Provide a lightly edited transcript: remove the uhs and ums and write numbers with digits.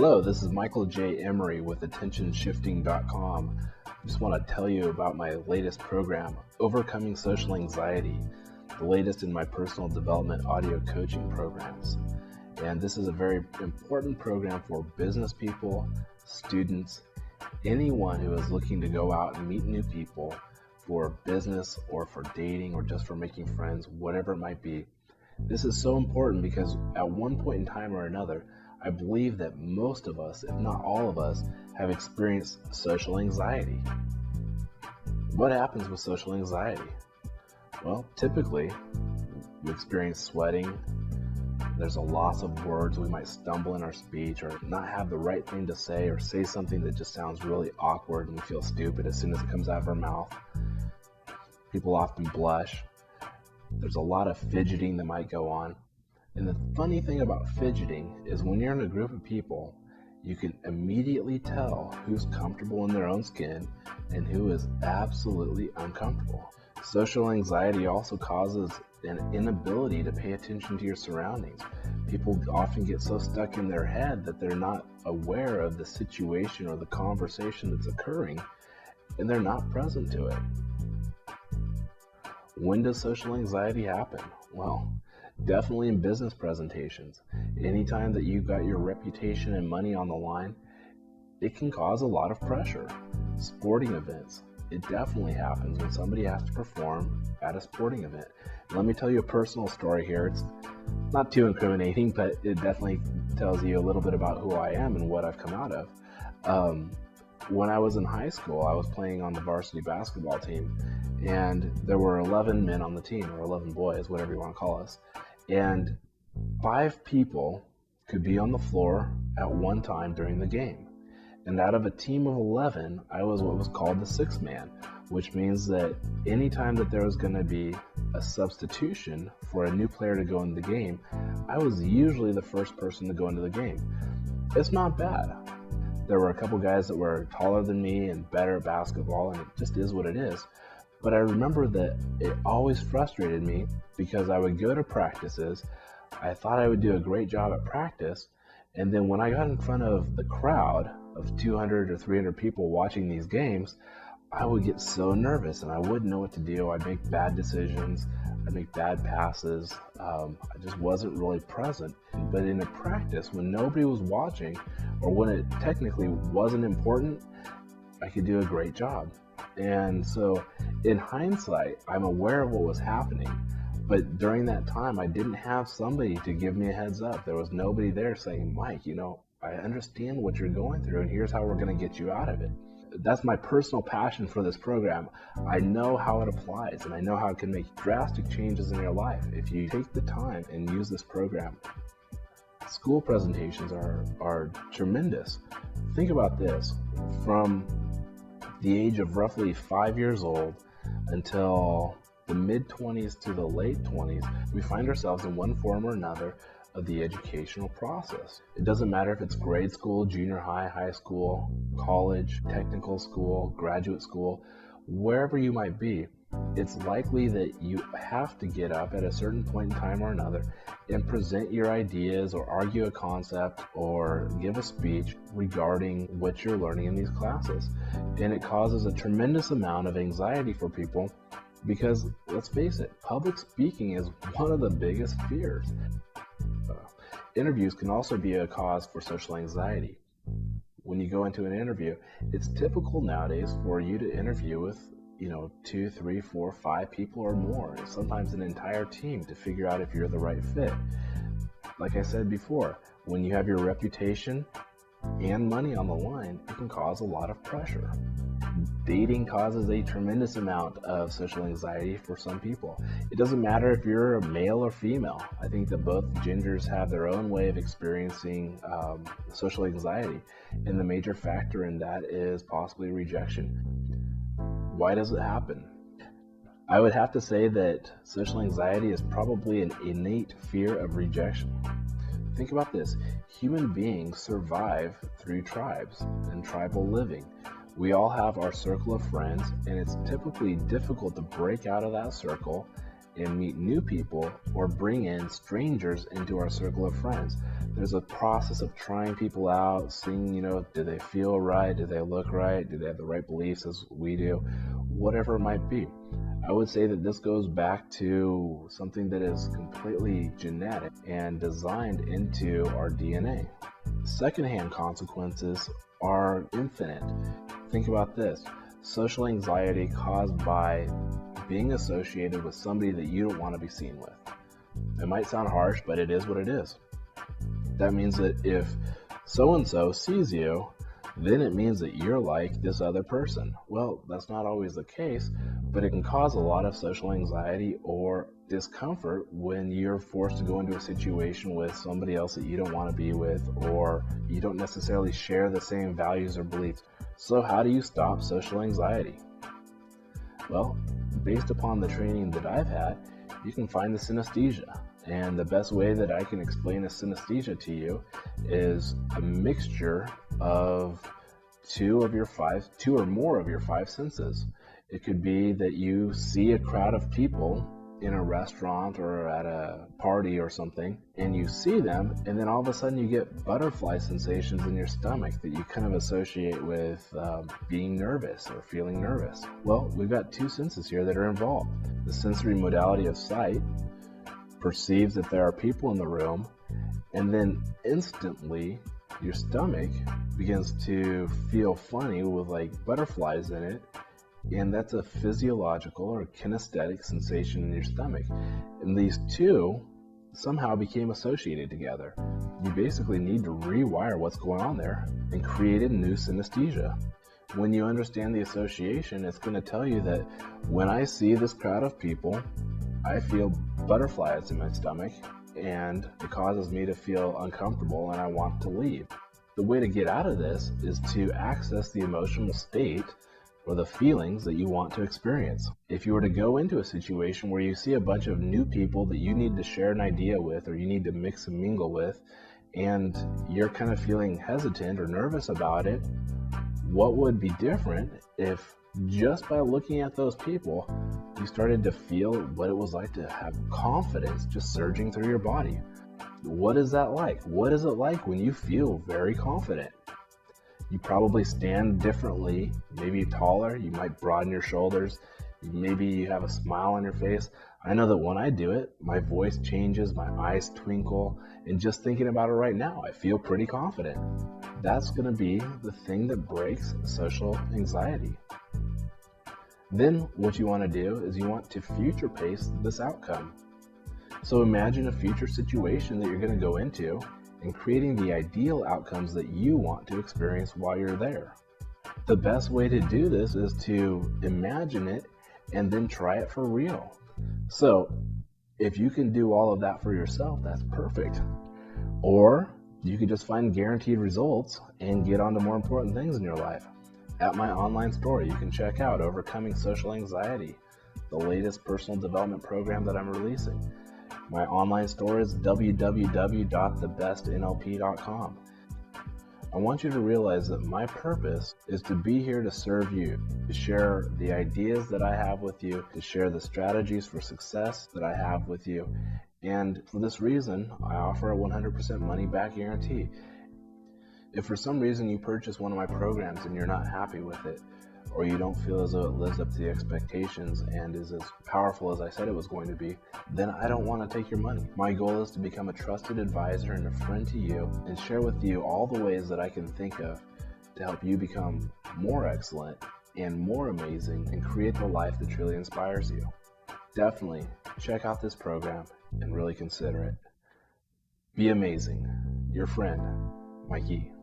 Hello, this is Michael J. Emery with AttentionShifting.com. I just want to tell you about my latest program, Overcoming Social Anxiety, the latest in my personal development audio coaching programs. And this is a very important program for business people, students, anyone who is looking to go out and meet new people for business or for dating or just for making friends, whatever it might be. This is so important because at one point in time or another, I believe that most of us, if not all of us, have experienced social anxiety. What happens with social anxiety? Well, typically, we experience sweating. There's a loss of words. We might stumble in our speech or not have the right thing to say or say something that just sounds really awkward and we feel stupid as soon as it comes out of our mouth. People often blush. There's a lot of fidgeting that might go on. And the funny thing about fidgeting is when you're in a group of people, you can immediately tell who's comfortable in their own skin and who is absolutely uncomfortable. Social anxiety also causes an inability to pay attention to your surroundings. People often get so stuck in their head that they're not aware of the situation or the conversation that's occurring, and they're not present to it. When does social anxiety happen? Well, definitely in business presentations. Anytime that you've got your reputation and money on the line, it can cause a lot of pressure. Sporting events, it definitely happens when somebody has to perform at a sporting event. Let me tell you a personal story here. It's not too incriminating, but it definitely tells you a little bit about who I am and what I've come out of. When I was in high school, I was playing on the varsity basketball team, and there were 11 men on the team, or 11 boys, whatever you want to call us. And 5 people could be on the floor at one time during the game. And out of a team of 11, I was what was called the sixth man, which means that anytime that there was going to be a substitution for a new player to go into the game, I was usually the first person to go into the game. It's not bad. There were a couple guys that were taller than me and better at basketball, and it just is what it is. But I remember that it always frustrated me because I would go to practices, I thought I would do a great job at practice, and then when I got in front of the crowd of 200 or 300 people watching these games, I would get so nervous and I wouldn't know what to do. I'd make bad decisions, I'd make bad passes, I just wasn't really present. But in a practice, when nobody was watching, or when it technically wasn't important, I could do a great job. And so in hindsight, I'm aware of what was happening, but during that time, I didn't have somebody to give me a heads up. There was nobody there saying, Mike, I understand what you're going through and here's how we're going to get you out of it. That's my personal passion for this program. I know how it applies and I know how it can make drastic changes in your life if you take the time and use this program. School presentations are tremendous. Think about this. From the age of roughly 5 years old until the mid-20s to the late 20s, we find ourselves in one form or another of the educational process. It doesn't matter if it's grade school, junior high, high school, college, technical school, graduate school, wherever you might be, it's likely that you have to get up at a certain point in time or another and present your ideas or argue a concept or give a speech regarding what you're learning in these classes. And it causes a tremendous amount of anxiety for people because, let's face it, public speaking is one of the biggest fears. Interviews can also be a cause for social anxiety. When you go into an interview, it's typical nowadays for you to interview with 2, 3, 4, 5 people or more, sometimes an entire team to figure out if you're the right fit. Like I said before, when you have your reputation and money on the line, it can cause a lot of pressure. Dating causes a tremendous amount of social anxiety for some people. It doesn't matter if you're a male or female. I think that both genders have their own way of experiencing social anxiety, and the major factor in that is possibly rejection. Why does it happen? I would have to say that social anxiety is probably an innate fear of rejection. Think about this. Human beings survive through tribes and tribal living. We all have our circle of friends, and it's typically difficult to break out of that circle and meet new people or bring in strangers into our circle of friends. There's a process of trying people out, seeing, do they feel right? Do they look right? Do they have the right beliefs as we do? Whatever it might be. I would say that this goes back to something that is completely genetic and designed into our DNA. Secondhand consequences are infinite. Think about this. Social anxiety caused by being associated with somebody that you don't want to be seen with. It might sound harsh, but it is what it is. That means that if so-and-so sees you, then it means that you're like this other person. Well, that's not always the case, but it can cause a lot of social anxiety or discomfort when you're forced to go into a situation with somebody else that you don't want to be with, or you don't necessarily share the same values or beliefs. So how do you stop social anxiety? Well, based upon the training that I've had, you can find the synesthesia. And the best way that I can explain a synesthesia to you is a mixture of two or more of your five senses. It could be that you see a crowd of people in a restaurant or at a party or something, and you see them, and then all of a sudden you get butterfly sensations in your stomach that you kind of associate with being nervous or feeling nervous. Well, we've got two senses here that are involved. The sensory modality of sight perceives that there are people in the room, and then instantly your stomach begins to feel funny with like butterflies in it, and that's a physiological or kinesthetic sensation in your stomach. And these two somehow became associated together. You basically need to rewire what's going on there and create a new synesthesia. When you understand the association, it's going to tell you that when I see this crowd of people, I feel butterflies in my stomach, and it causes me to feel uncomfortable and I want to leave. The way to get out of this is to access the emotional state or the feelings that you want to experience. If you were to go into a situation where you see a bunch of new people that you need to share an idea with, or you need to mix and mingle with, and you're kind of feeling hesitant or nervous about it, what would be different if just by looking at those people, you started to feel what it was like to have confidence just surging through your body? What is that like? What is it like when you feel very confident? You probably stand differently, maybe taller, you might broaden your shoulders, maybe you have a smile on your face. I know that when I do it, my voice changes, my eyes twinkle, and just thinking about it right now, I feel pretty confident. That's going to be the thing that breaks social anxiety. Then what you want to do is you want to future pace this outcome. So imagine a future situation that you're going to go into and creating the ideal outcomes that you want to experience while you're there. The best way to do this is to imagine it and then try it for real. So if you can do all of that for yourself, that's perfect. Or you can just find guaranteed results and get on to more important things in your life. At my online store, you can check out Overcoming Social Anxiety, the latest personal development program that I'm releasing. My online store is www.thebestnlp.com. I want you to realize that my purpose is to be here to serve you, to share the ideas that I have with you, to share the strategies for success that I have with you. And for this reason, I offer a 100% money-back guarantee. If for some reason you purchase one of my programs and you're not happy with it, or you don't feel as though it lives up to the expectations and is as powerful as I said it was going to be, then I don't want to take your money. My goal is to become a trusted advisor and a friend to you and share with you all the ways that I can think of to help you become more excellent and more amazing and create the life that truly inspires you. Definitely check out this program and really consider it. Be amazing. Your friend, Mikey.